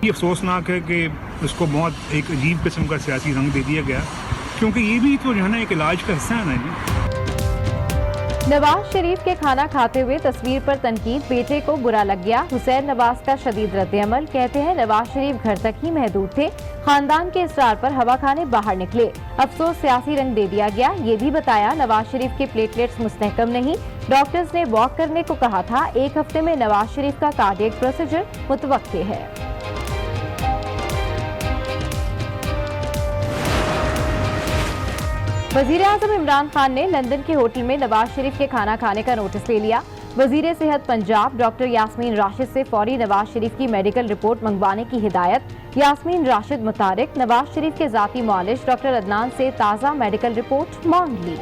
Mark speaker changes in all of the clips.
Speaker 1: ये अफसोसनाक है कि उसको बहुत एक अजीब किस्म का सियासी रंग दे दिया गया, क्योंकि ये भी तो जो है ना एक इलाज का हिस्सा है ना जी।
Speaker 2: नवाज शरीफ के खाना खाते हुए तस्वीर पर तनकीद, बेटे को बुरा लग गया। हुसैन नवाज का शदीद रद्द-ए-अमल, कहते हैं नवाज शरीफ घर तक ही महदूद थे, खानदान के इसरार पर हवा खाने बाहर निकले, अफसोस सियासी रंग दे दिया गया। ये भी बताया नवाज शरीफ के प्लेटलेट्स मुस्तहकम नहीं, डॉक्टर्स ने वॉक करने को कहा था। 1 हफ्ते में नवाज शरीफ का कार्डियक प्रोसीजर मुतवक्के है। वजीर-ए-आज़म इमरान खान ने लंदन के होटल में नवाज शरीफ के खाना खाने का नोटिस ले लिया। वजीर सेहत पंजाब डॉक्टर यास्मीन राशिद से फौरी नवाज शरीफ की मेडिकल रिपोर्ट मंगवाने की हिदायत। यास्मीन राशिद मुतारिक नवाज शरीफ के जाती मुआलिज डॉक्टर अदनान से ताज़ा मेडिकल रिपोर्ट मांग ली।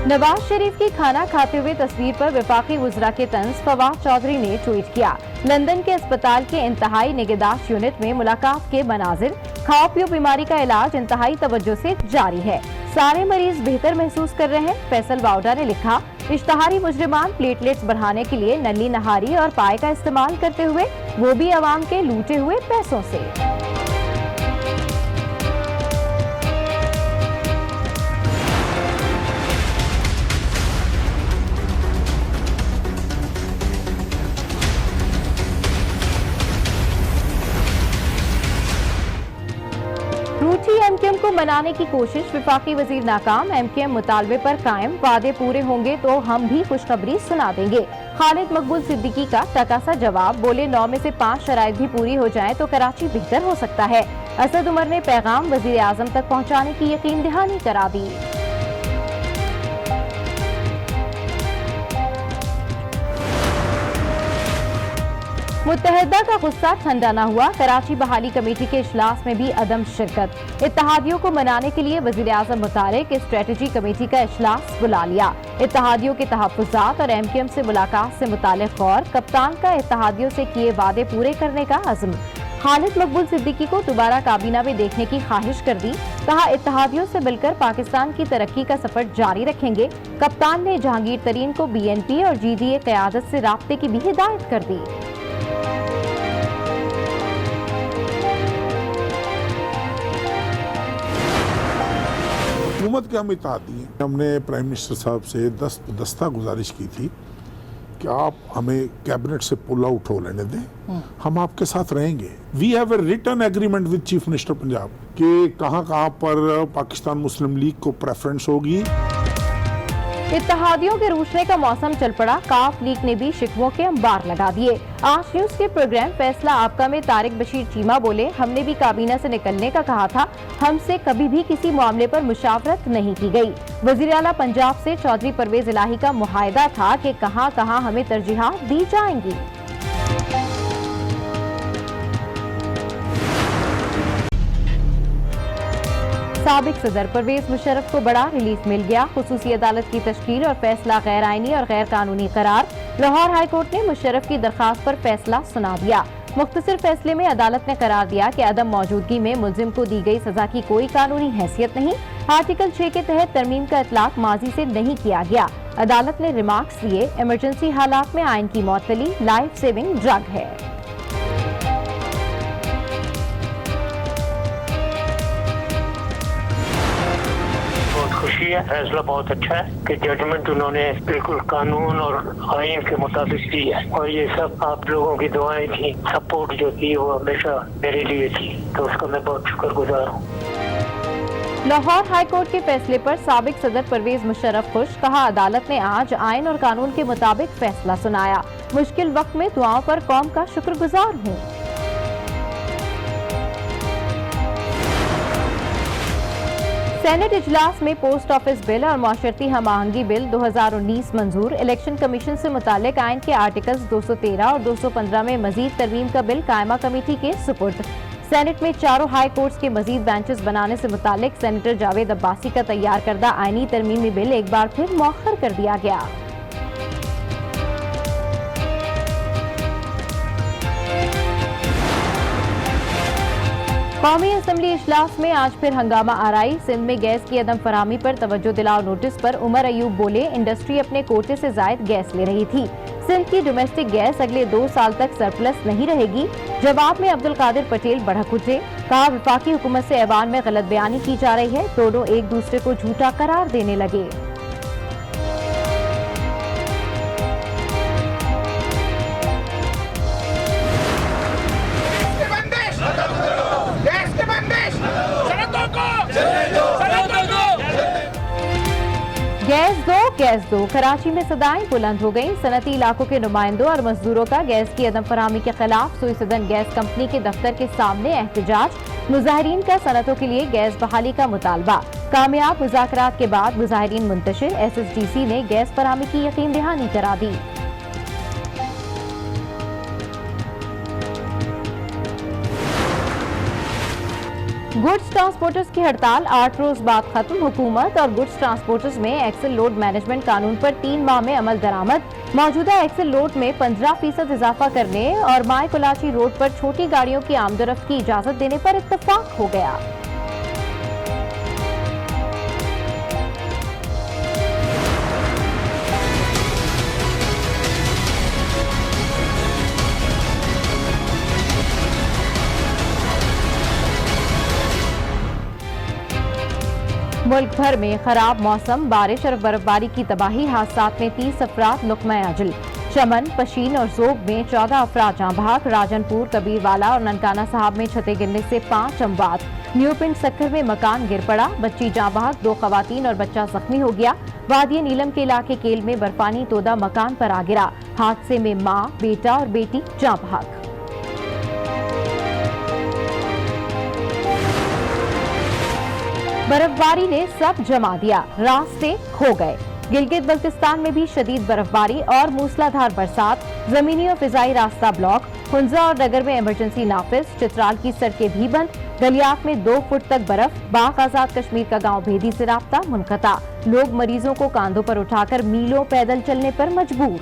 Speaker 2: नवाज शरीफ की खाना खाते हुए तस्वीर पर वफाकी वज़रा के तंज फवाद चौधरी ने ट्वीट किया। लंदन के अस्पताल के इंतहाई निगहदाश्त यूनिट में मुलाकात के मनाजिर, खाओ पियो बीमारी का इलाज इंतहाई तवज्जो से जारी है, सारे मरीज बेहतर महसूस कर रहे हैं। फैसल वाउडा ने लिखा, इश्तहारी मुजरिमान प्लेटलेट्स बढ़ाने के लिए नली नहारी और पाए का इस्तेमाल करते हुए, वो भी अवाम के लूटे हुए पैसों से। रूठी एमकेएम को मनाने की कोशिश, विफाकी वजीर नाकाम, एमकेएम मुतालबे पर कायम, वादे पूरे होंगे तो हम भी खुशखबरी सुना देंगे। खालिद मकबूल सिद्दीकी का टका सा जवाब, बोले 9 में से 5 शराइत भी पूरी हो जाएं तो कराची बेहतर हो सकता है। असद उमर ने पैगाम वजीर आजम तक पहुँचाने की यकीन दहानी करा दी। मुत्तहदा का गुस्सा ठंडा न हुआ, कराची बहाली कमेटी के इजलास में भी अदम शिरकत। इत्तेहादियों को मनाने के लिए वजीर आजम मुतारिक स्ट्रेटजी कमेटी का इजलास बुला लिया। इत्तेहादियों के तहफ्फुज़ात और एमकेएम से मुलाकात से मुतालिक गौर, कप्तान का इत्तेहादियों से किए वादे पूरे करने का अज़्म। खालिद मकबूल सिद्दीकी को दोबारा काबीना में देखने की ख्वाहिश कर दी, कहा इत्तेहादियों से मिलकर पाकिस्तान की तरक्की का सफर जारी रखेंगे। कप्तान ने जहांगीर तरीन को BNP और GDA क़यादत से राब्ते की भी हिदायत कर दी।
Speaker 3: हुकूमत के हम इत्तेहादी हैं। हमने प्राइम मिनिस्टर साहब से दस्ता गुजारिश की थी कि आप हमें कैबिनेट से पुल आउट हो लेने दें, हम आपके साथ रहेंगे। We have a written agreement with chief minister Punjab कि कहाँ पर पाकिस्तान मुस्लिम लीग को प्रेफरेंस होगी।
Speaker 2: इत्तेहादियों के रूठने का मौसम चल पड़ा, काफ लीग ने भी शिकवों के अंबार लगा दिए। आज न्यूज के प्रोग्राम फैसला आपका में तारिक बशीर चीमा बोले, हमने भी काबीना से निकलने का कहा था, हमसे कभी भी किसी मामले पर मुशावरत नहीं की गई। वजीर आला पंजाब से चौधरी परवेज इलाही का मुआहदा था कि कहां कहां हमें तरजीहात दी जाएंगी। साबिक सदर परवेज मुशर्रफ को बड़ा रिलीफ मिल गया, खुसूसी अदालत की तश्कील और फैसला गैर आईनी और गैर कानूनी करार। लाहौर हाईकोर्ट ने मुशर्रफ की दरखास्त पर फैसला सुना दिया। मुख्तसर फैसले में अदालत ने करार दिया कि अदम मौजूदगी में मुल्जिम को दी गई सजा की कोई कानूनी हैसियत नहीं। आर्टिकल 6 के तहत तरमीम का इतलाक माजी से नहीं किया गया। अदालत ने रिमार्क्स दिए, इमरजेंसी हालात में आइन की मौतली लाइफ सेविंग ड्रग है।
Speaker 4: खुशी है, फैसला बहुत अच्छा है कि जजमेंट उन्होंने बिल्कुल कानून और आइन के मुताबिक दी है, और ये सब आप लोगों की दुआएं थी, सपोर्ट जो थी वो हमेशा मेरे लिए थी, तो उसका मैं बहुत शुक्रगुजार हूँ।
Speaker 2: लाहौर हाईकोर्ट के फैसले पर साबिक सदर परवेज मुशर्रफ खुश, कहा अदालत ने आज आइन और कानून के मुताबिक फैसला सुनाया, मुश्किल वक्त में दुआओं पर कौम का शुक्रगुजार हूँ। सेनेट इजलास में पोस्ट ऑफिस बिल और माशरती हम-आहंगी बिल 2019 मंजूर। इलेक्शन कमीशन से मुतालिक आइन के आर्टिकल्स 213 और 215 में मजीद तरमीम का बिल कायमा कमेटी के सुपुर्द। सेनेट में चारों हाई कोर्ट्स के मजीद बेंचेस बनाने से मुतालिक सेनेटर जावेद अब्बासी का तैयार करदा आइनी तरमीमी बिल एक बार फिर मौखर कर दिया गया। कौमी असेंबली इजलास में आज फिर हंगामा आराई। सिंध में गैस की अदम फराहमी पर तवज्जो दिलाओ नोटिस पर उमर अयूब बोले, इंडस्ट्री अपने कोटे से जायद गैस ले रही थी। सिंध की डोमेस्टिक गैस अगले 2 साल तक सरप्लस नहीं रहेगी। जवाब में अब्दुल कादिर पटेल भड़क उठे, कहा वफाकी हुकूमत से ऐवान में गलत बयानी की जा रही है। दोनों एक दूसरे को झूठा करार देने लगे। गैस दो कराची में सदाएं बुलंद हो गईं। सनती इलाकों के नुमाइंदों और मजदूरों का गैस की अदम फराहमी के खिलाफ सुई सदन गैस कंपनी के दफ्तर के सामने एहतजाज। मुजाहिरीन का सनतों के लिए गैस बहाली का मुतालबा। कामयाब मुज़ाकरात के बाद मुजाहिरीन मुंतशिर। SSDC ने गैस फराहमी की यकीन दहानी करा दी। गुड्स ट्रांसपोर्टर्स की हड़ताल 8 रोज बाद खत्म। हुकूमत और गुड्स ट्रांसपोर्टर्स में एक्सेल लोड मैनेजमेंट कानून पर 3 माह में अमल दरामद। मौजूदा एक्सेल लोड में 15% इजाफा करने और माय कोलाची रोड पर छोटी गाड़ियों की आमदोरफ्त की इजाजत देने पर इत्तफाक हो गया। मुल्क भर में खराब मौसम, बारिश और बर्फबारी की तबाही। हादसात में 30 अफराद नुक्मा अजल। चमन, पशीन और जोब में 14 अफराद जाँ बहक। राजनपुर, कबीरवाला और ननकाना साहब में छतें गिरने से 5 अमवात। न्यू पिंड सक्खर में मकान गिर पड़ा, बच्ची जाँ बहक, 2 खवातीन और बच्चा जख्मी हो गया। वादिया नीलम के इलाके केल में बर्फानी तोदा मकान पर आ गिरा। हादसे में माँ, बेटा और बेटी जाँ बहक। बर्फबारी ने सब जमा दिया, रास्ते खो गए। गिलगित बल्तिस्तान में भी शदीद बर्फबारी और मूसलाधार बरसात। जमीनी और फिजाई रास्ता ब्लॉक। हुंजा और नगर में इमरजेंसी नाफिज। चित्राल की सड़कें भी बंद। गलियात में 2 फुट तक बर्फ। बाग आजाद कश्मीर का गांव भेदी से राब्ता मुनक़ता। लोग मरीजों को कांधों पर उठाकर मीलों पैदल चलने पर मजबूर।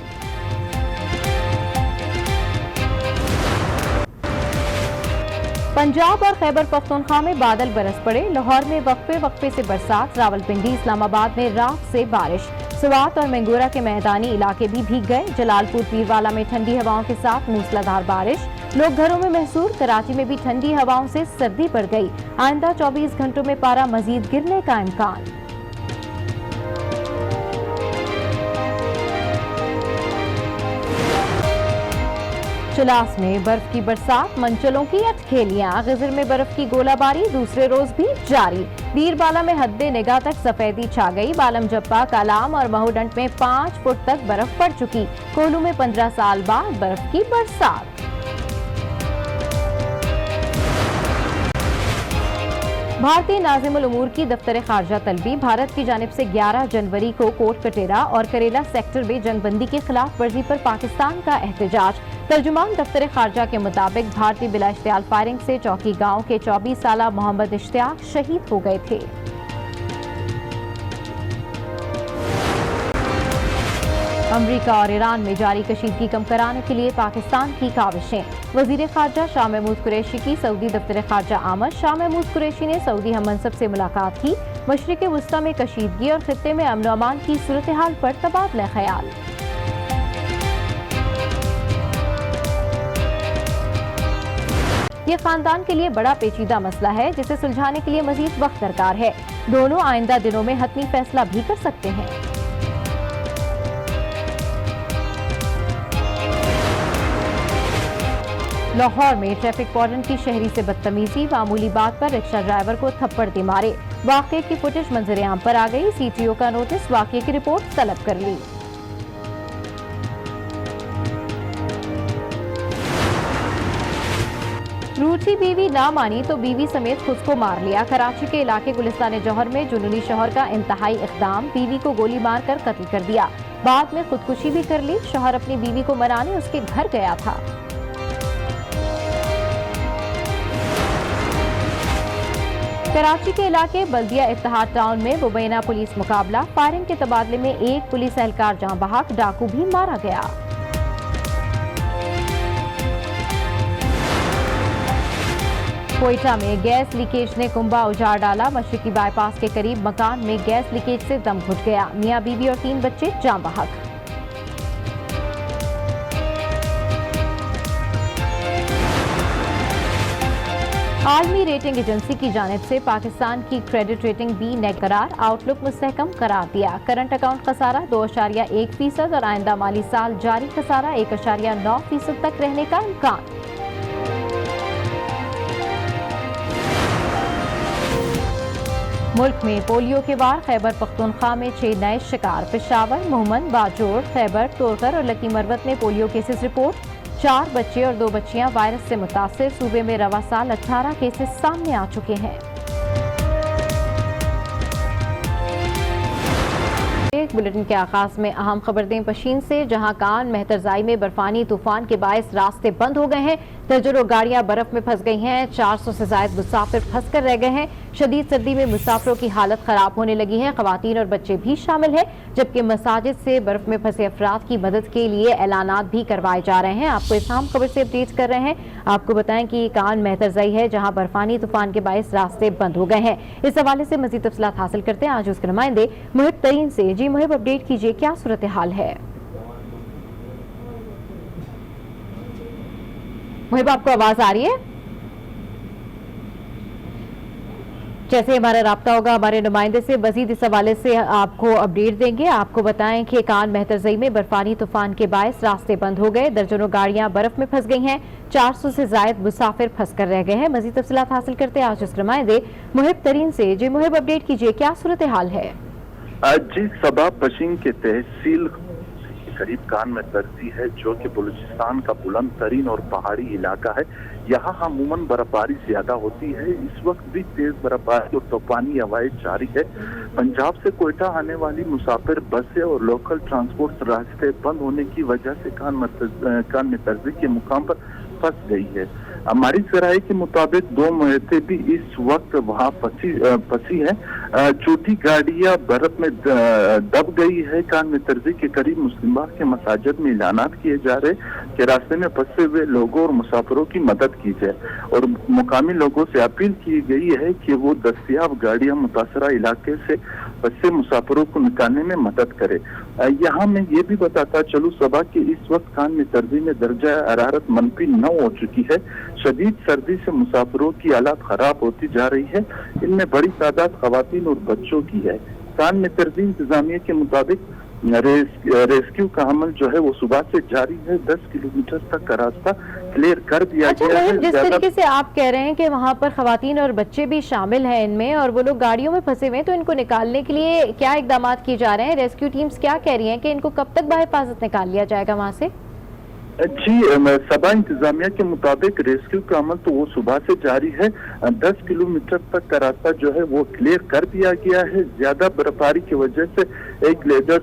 Speaker 2: पंजाब और खैबर पख्तूनख्वा में बादल बरस पड़े। लाहौर में वक्फे से बरसात। रावलपिंडी, इस्लामाबाद में रात से बारिश। स्वात और मैंगोरा के मैदानी इलाके भी भीग गए। जलालपुर, पीरवाला में ठंडी हवाओं के साथ मूसलाधार बारिश। लोग घरों में महसूर। कराची में भी ठंडी हवाओं से सर्दी पड़ गई। आइंदा 24 घंटों में पारा मजीद गिरने का इम्कान। चिलास में बर्फ की बरसात, मंचलों की अटखेलियां। गिजर में बर्फ की गोलाबारी दूसरे रोज भी जारी। बीरबाला में हद्दे निगाह तक सफेदी छा गई। बालम जप्पा, कालाम और महूडंट में 5 फुट तक बर्फ पड़ चुकी। कोलू में 15 साल बाद बर्फ की बरसात। भारतीय नाज़िमुल उमूर की दफ्तर खारजा तलबी। भारत की जानिब से 11 जनवरी को कोट कटेरा और करेला सेक्टर में जंगबंदी की खिलाफ वर्जी पर पाकिस्तान का एहतजाज। तर्जुमान दफ्तर खारजा के मुताबिक भारतीय बिला इश्तियाल फायरिंग से चौकी गांव के 24 साला मोहम्मद इश्तियाक शहीद हो गए थे। अमरीका और ईरान में जारी कशीदगी कम कराने के लिए पाकिस्तान की काविशें। वजीर खारजा शाह महमूद कुरैशी की सऊदी दफ्तर खारजा आमद। शाह महमूद कुरैशी ने सऊदी हम मनसब से मुलाकात की। मशरिक वस्ता में कशीदगी और खित्ते में अमन अमान की सूरत हाल पर तबादला ख्याल। ये खानदान के लिए बड़ा पेचीदा मसला है जिसे सुलझाने के लिए मजीद वक्त दरकार है। दोनों आइंदा दिनों में हतमी फैसला भी कर सकते हैं। लाहौर में ट्रैफिक वार्डन की शहरी से बदतमीजी। मामूली बात पर रिक्शा ड्राइवर को थप्पड़ दे मारे। वाकये की फुटेज मंजर आम पर आ गई। CTO का नोटिस, वाकये की रिपोर्ट तलब कर ली। रूठी बीवी ना मानी तो बीवी समेत खुद को मार लिया। कराची के इलाके गुलिस्तान जौहर में जुनूनी शौहर का इंतहाई इक़दाम। बीवी को गोली मारकर कत्ल कर दिया, बाद में खुदकुशी भी कर ली। शौहर अपनी बीवी को मनाने उसके घर गया था। कराची के इलाके बल्दिया इत्तेहाद टाउन में मुबैना पुलिस मुकाबला। फायरिंग के तबादले में एक पुलिस एहलकार जाँ बहक, डाकू भी मारा गया। कोयटा में गैस लीकेज ने कुंभा उजाड़ डाला। मशरकी बाईपास के करीब मकान में गैस लीकेज से दम घुट गया। मियां बीवी और 3 बच्चे जान बहक। आलमी रेटिंग एजेंसी की जानिब से पाकिस्तान की क्रेडिट रेटिंग बी नेगेटिव करार, आउटलुक मुस्तहकम करार दिया। करंट अकाउंट खसारा 2.1% और आइंदा माली साल जारी खसारा 1.9% तक रहने का इम्कान। मुल्क में पोलियो के वार, खैबर पख्तूनख्वा में 6 नए शिकार। पेशावर, मोहम्मद, बाजोड़, खैबर, तोरकर और लकी मरवत में पोलियो केसेस रिपोर्ट। 4 बच्चे और 2 बच्चियां वायरस से मुतासिर। सूबे में रवा साल 18 केसेस सामने आ चुके हैं। एक बुलेटिन के आगाज में अहम खबर दें पशीन से, जहां कान मेहतरजाई में बर्फानी तूफान के बायस रास्ते बंद हो गए हैं। दर्जनों गाड़ियां बर्फ में फंस गई हैं। 400 से ज्यादा मुसाफिर फंस कर रह गए हैं। शदीद सर्दी में मुसाफिरों की हालत खराब होने लगी है। खवातीन और बच्चे भी शामिल हैं, जबकि मसाजिद से बर्फ में फंसे अफराद की मदद के लिए ऐलानात भी करवाए जा रहे हैं। आपको इस अहम खबर से अपडेट कर रहे हैं। आपको बताएं कि कान मेहतरजाई है, जहां बर्फानी तूफान के बायस रास्ते बंद हो गए हैं। इस हवाले से मजीद तफसीलात हासिल करते हैं आज उसके नुमाइंदे मुहिब तरीन से। जी मुहिब, अपडेट कीजिए, क्या सूरत हाल है? मुहिब, आपको आवाज आ रही है? जैसे हमारा राब्ता होगा हमारे नुमाइंदे से, मजीद इस हवाले से आपको अपडेट देंगे। आपको बताएं कि कान मेहतरजाई में बर्फानी तूफान के बायस रास्ते बंद हो गए। दर्जनों गाड़ियां बर्फ में फंस गई हैं। 400 से ज्यादा मुसाफिर फंस कर रह गए हैं। मजीद तफसीलात हासिल करते हैं आज उस नुमाइंदे मुहिब तरीन से। जी मुहिब, अपडेट कीजिए, क्या सूरत हाल है?
Speaker 5: जी, सबा पशीन के तहसील करीब कान में तरसी है, जो कि बलूचिस्तान का बुलंद तरीन और पहाड़ी इलाका है। यहाँ अमूमन बर्फबारी ज्यादा होती है। इस वक्त भी तेज बर्फबारी और तूफानी हवाएं जारी है। पंजाब से कोयटा आने वाली मुसाफिर बसें और लोकल ट्रांसपोर्ट रास्ते बंद होने की वजह से कान में तरसी के मुकाम पर फंस गई है। हमारी जराये के मुताबिक 2 महीने भी इस वक्त वहाँ फंसी है। छोटी गाड़ियां बर्फ में दब गई है। कान में तरजी के करीब मुस्लिम बाग के मसाजिद में ऐलानात किए जा रहे कि रास्ते में फंसे हुए लोगों और मुसाफिरों की मदद की जाए और मुकामी लोगों से अपील की गई है कि वो दस्तयाब गाड़ियां मुतासरा इलाके से फंसे मुसाफिरों को निकालने में मदद करे। यहाँ मैं ये भी बताता चलूँ सबा कि इस वक्त कान में तरजी में दर्जा हरारत -9 हो चुकी है। शदीद सर्दी से मुसाफिरों की हालत खराब होती जा रही है। इनमें बड़ी तादाद खवातीन और बच्चों की है। कान में तरजी इंतजामिया के मुताबिक रेस्क्यू का अमल जो है वो सुबह से जारी है। 10 किलोमीटर तक का रास्ता क्लियर कर दिया गया है।
Speaker 2: जिस तरीके से आप कह रहे हैं कि वहाँ पर खवातीन और बच्चे भी शामिल हैं इनमें, और वो लोग गाड़ियों में फंसे हुए हैं, तो इनको निकालने के लिए क्या इकदाम किए जा रहे हैं? रेस्क्यू टीम्स क्या कह रही हैं कि इनको कब तक बाहिफाजत निकाल लिया जाएगा वहाँ से?
Speaker 5: जी, सबा इंतजामिया के मुताबिक रेस्क्यू का अमल तो वो सुबह से जारी है। 10 किलोमीटर तक का रास्ता जो है वो क्लियर कर दिया गया है। ज्यादा बर्फबारी की वजह से एक लेडर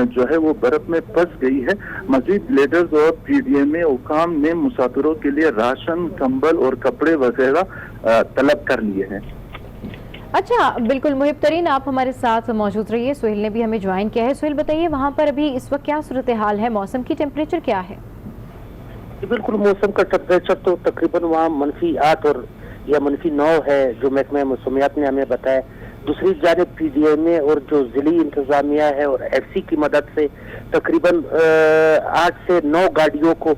Speaker 5: जो है वो बर्फ में फंस गई है। मजीद लेडर्स और पीडीएमए हुकाम ने मुसाफिरों के लिए राशन, कंबल और कपड़े वगैरह तलब कर लिए हैं।
Speaker 2: अच्छा, बिल्कुल मुहिब तरीन, आप हमारे साथ मौजूद रहिए। सुहेल ने भी हमें ज्वाइन किया है। सुहेल, बताइए वहाँ पर अभी इस वक्त क्या सूरत हाल है? मौसम की टेम्परेचर क्या है?
Speaker 6: बिल्कुल, मौसम का टेम्परेचर तो तकरीबन वहाँ -8 और या -9 है, जो महकमा मौसमियात ने हमें बताया। दूसरी जानिब पीडीएमए और जो जिली इंतजामिया है और एफसी की मदद से तकरीबन 8 से 9 गाड़ियों को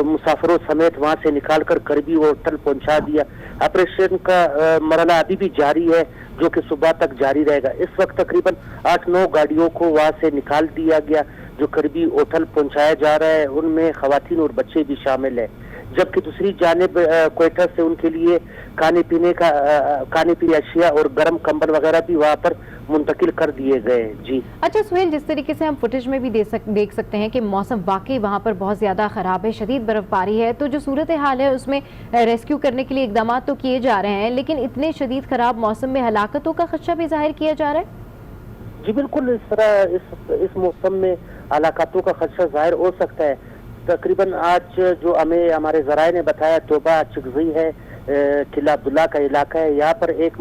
Speaker 6: मुसाफिरों समेत वहाँ से निकालकर करबी होटल पहुँचा दिया। ऑपरेशन का मरला अभी भी जारी है, जो कि सुबह तक जारी रहेगा। इस वक्त तकरीबन 8-9 गाड़ियों को वहाँ से निकाल दिया गया, जो करबी होटल पहुंचाया जा रहा है। उनमें खवातीन और बच्चे भी शामिल है। जबकि दूसरी जानिब कोयटा से उनके लिए खाने पीने अशिया और गर्म कंबल वगैरह भी वहाँ पर मुंतकिल कर दिए गए। जी
Speaker 2: अच्छा सुहेल, जिस तरीके से हम फुटेज में भी देख सकते हैं कि मौसम वाकई वहाँ पर बहुत ज्यादा खराब है, शदीद बर्फबारी है, तो जो सूरत हाल है उसमें रेस्क्यू करने के लिए इकदाम तो किए जा रहे हैं, लेकिन इतने शदीद खराब मौसम में हलाकतों का खदशा भी जाहिर किया जा रहा है।
Speaker 6: जी बिल्कुल, इस तरह इस मौसम में हलाकतों का खदशा जाहिर हो सकता है। तकरीबन आज जो हमें हमारे जराए ने बताया, तोबा चिकजी है, किला अब्दुल्ला का इलाका है। यहाँ पर एक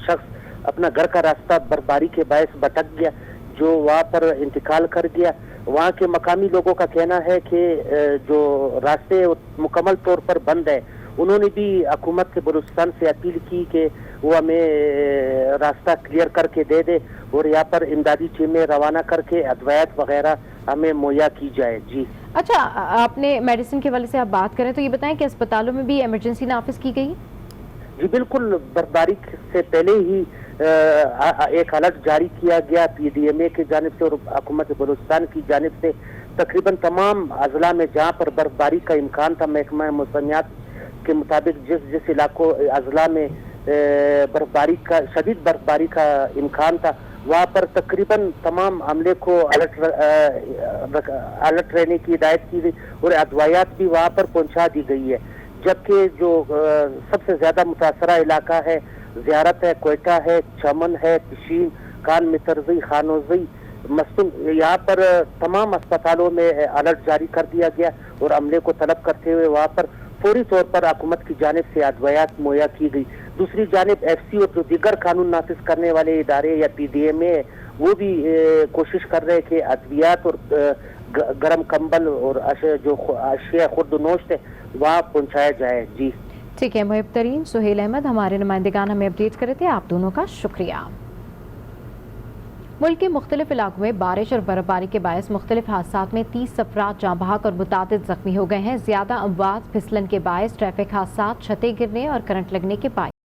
Speaker 6: शख्स अपना घर का रास्ता बर्फबारी के बायस भटक गया, जो वहाँ पर इंतकाल कर गया। वहाँ के मकामी लोगों का कहना है कि जो रास्ते मुकम्मल तौर पर बंद है, उन्होंने भी हुकूमत के बलूचिस्तान से अपील की कि वो हमें रास्ता क्लियर करके दे दे और यहाँ पर इमदादी टीमें रवाना करके अद्वैत वगैरह हमें मुहैया की जाए। जी
Speaker 2: अच्छा, आपने मेडिसिन के वाले से आप बात करें तो ये बताएं कि अस्पतालों में भी इमरजेंसी नाफिज की गई?
Speaker 6: जी बिल्कुल, बर्फबारी से पहले ही एक अलर्ट जारी किया गया PDMA की जानिब से और हुकूमत बलूचिस्तान की जानिब से। तकरीबन तमाम अजला में जहाँ पर बर्फबारी का इम्कान था, महकमा मौसमियात के मुताबिक जिस इलाकों अजला में शदीद बर्फबारी का इम्कान था, वहाँ पर तकरीबन तमाम अमले को अलर्ट रहने की हिदायत की गई और अदवायात भी वहाँ पर पहुँचा दी गई है। जबकि जो सबसे ज्यादा मुतासरा इलाका है ज़ियारत है, कोयटा है, चमन है, पिशीन, कान मितरजी, खानोजी, मस्तूम, यहाँ पर तमाम अस्पतालों में अलर्ट जारी कर दिया गया और अमले को तलब करते हुए वहाँ पर फौरी तौर पर हुकूमत की जानिब से अदवायात मुहैया की गई। दूसरी जानिब FC और जो दीगर कानून नाफिज करने वाले इदारे या PDMA वो भी कोशिश कर रहे हैं कि अद्वियात और गर्म कंबल और जो अशिया खुर्दनोश है वहाँ पहुँचाया जाए। जी
Speaker 2: ठीक है, मुहिब तरीन, सुहेल अहमद हमारे नुमाइंदगान हमें अपडेट करे थे, आप दोनों का शुक्रिया। मुल्क के मुख्तलिफ इलाकों में बारिश और बर्फबारी के बायस मुख्तलिफ हादसात में 30 अफराद जाँ बहक और मुतादिद जख्मी हो गए हैं। ज्यादा अमवात फिसलन के बायस ट्रैफिक हादसात, छतें गिरने और करंट लगने के बायस